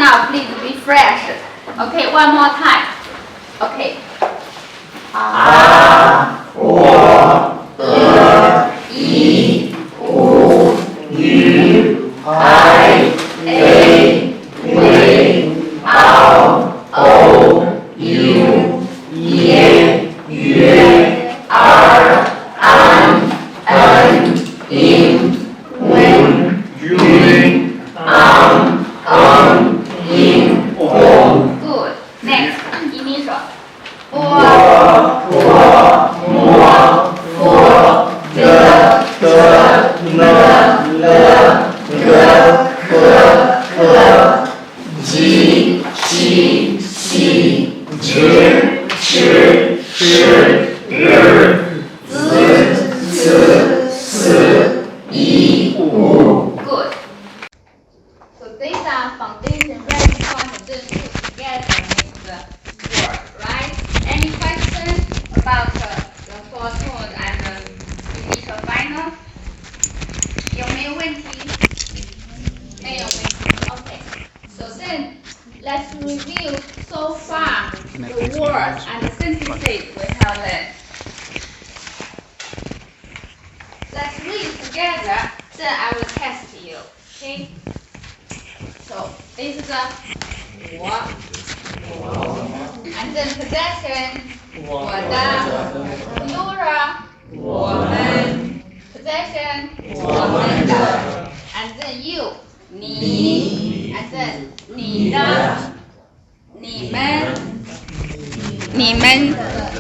Now please be fresh. Okay, one more time. Okay.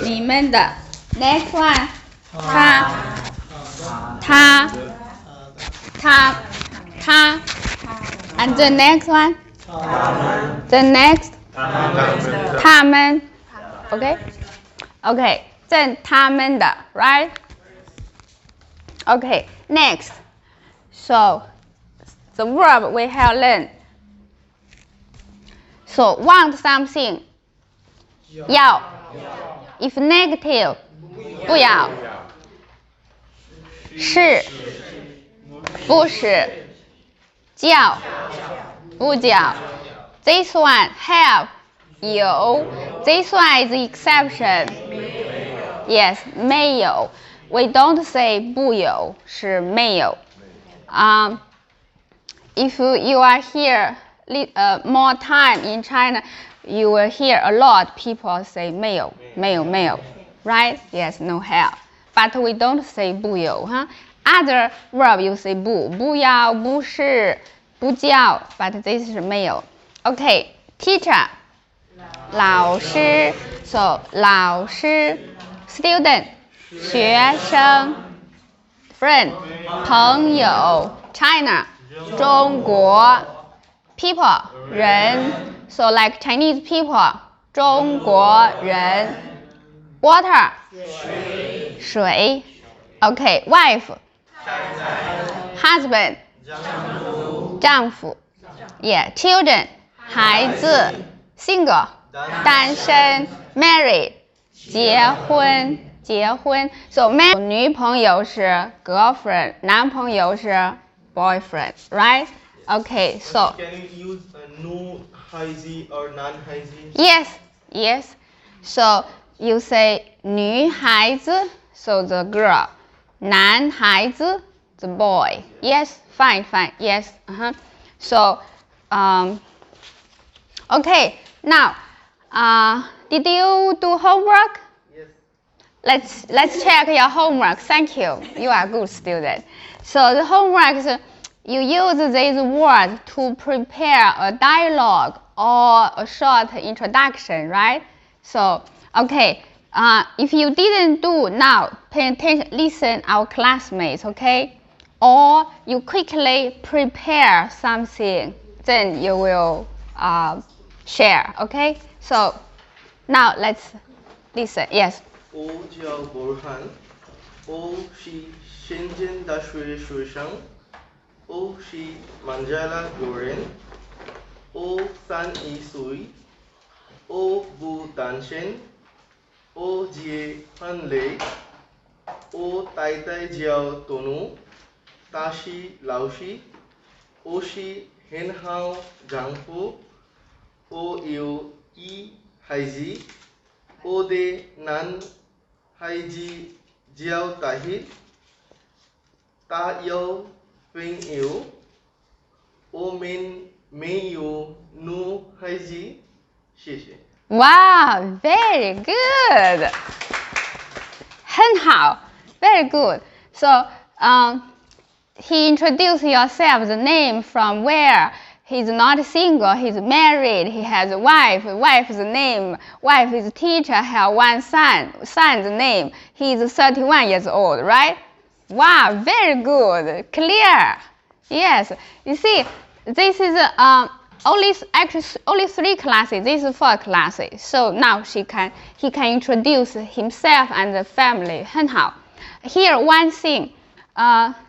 你们的 next one 他 and the next one the next 他们 okay then 他们的 right okay next so the verb we have learned so want something 要 if negative 不要是不是叫不叫 this one have 有 this one is the exception yes 没有 we don't say 不有是没有if you are here more time in China you will hear a lot people say 没有 right yes no have but we don't say 不有 other verb you say 不要不是不叫 but this is 没有 okay teacher 老师 so 老师 student 学生 friend 朋友 China 中国 people 人 so like Chinese people 中国人 water 水 okay wife husband 丈夫 yeah children 孩子 single 单身 married 结婚 so married 女朋友是 girlfriend 男朋友是 boyfriend right okay so can you use no hazy or non hazy yes so you say 女孩子 so the girl 男孩子 the boy yes fine yes so okay now did you do homework yes let's check your homework thank you you are a good student so the homework is you use these words to prepare a dialogue or a short introduction right so okay if you didn't do now pay attention listen our classmates okay or you quickly prepare something then you will share okay so now let's listen yes 我叫博涵我是深圳大学学生我是孟加拉国人我31岁我不单身我结婚了我太太叫多努他是老师我是很好丈夫 OU E 孩子 O de nan 孩子教大黑 Ta yêu 朋友 O men 没有 nu 孩子谢谢 Wow, very good. 很好 very good. So, he introduced yourself, the name from where. He's not single, he's married, he has a wife, wife's name, wife is teacher, have one son, son's name. He's 31 years old, right? Wow, very good, clear. Yes, you see, this is only 3 classes. This is 4 classes. So now he can introduce himself and the family. 很好. Here one thing,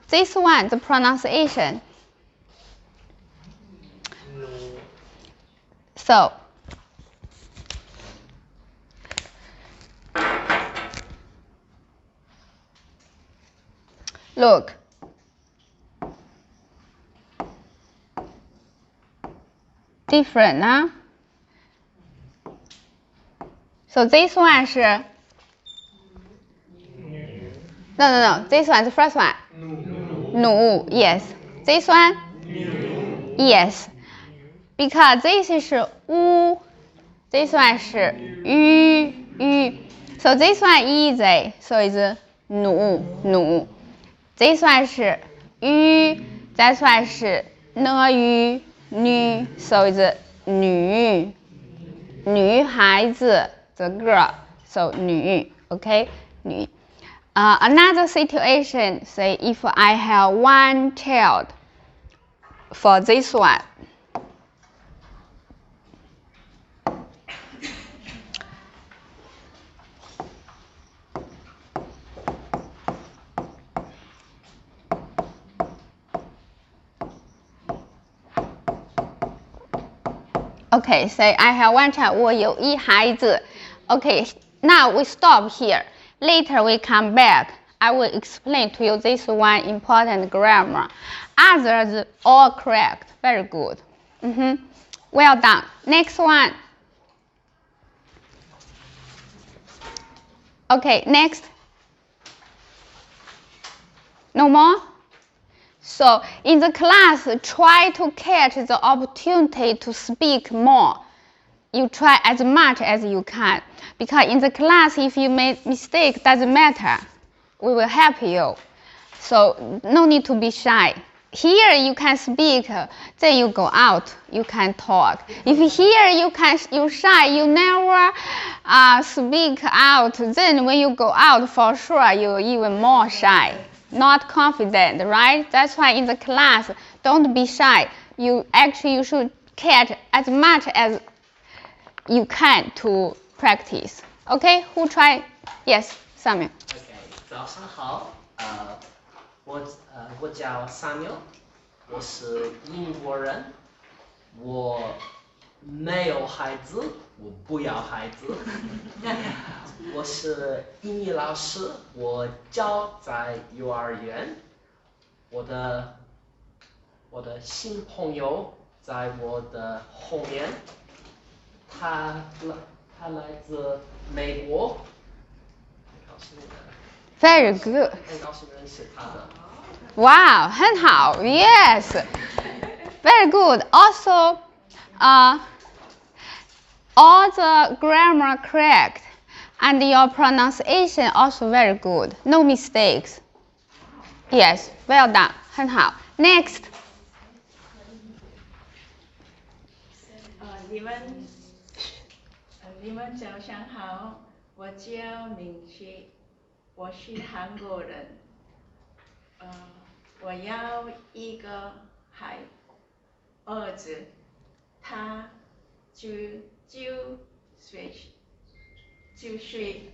this one, the pronunciation. So, look. Different, huh? So this one 是 No. This one, the first one. No. Yes. This one. Yes. Because this is 乌 This one 是 ü. So this one easy. So it's 努 This one 是 ü. That one 是 呢 女 So it's 女孩子 The girl. So 女 Okay? 女 Another situation, say if I have one child for this one. Okay, say I have one child, 我有一孩子 Okay, now we stop here. Later we come back. I will explain to you this one important grammar. Others all correct. Very good. Well done. Next one. Okay, next. No more? So in the class, try to catch the opportunity to speak more. You try as much as you can. Because in the class, if you make mistake, doesn't matter. We will help you. So no need to be shy. Here you can speak, then you go out, you can talk. If here you shy, you never speak out, then when you go out, for sure you're even more shy. Not confident, right? That's why in the class, don't be shy. You should catch as much as you can to practice. Okay, who try? Yes, Samuel. Okay, 早上好，我叫 Samuel， 我是英国人，我没有孩子，我不要孩子，我是英语老师，我教在幼儿园，我的新朋友在我的后面，他来自美国。Very good. 很高兴认识他的。Wow, 很好 Yes. Very good. Also, all the grammar correct, and your pronunciation also very good. No mistakes. Yes, well done. 很好 Next. 你们早上好，我叫明熙，我是韩国人。我要一个儿子，他9岁。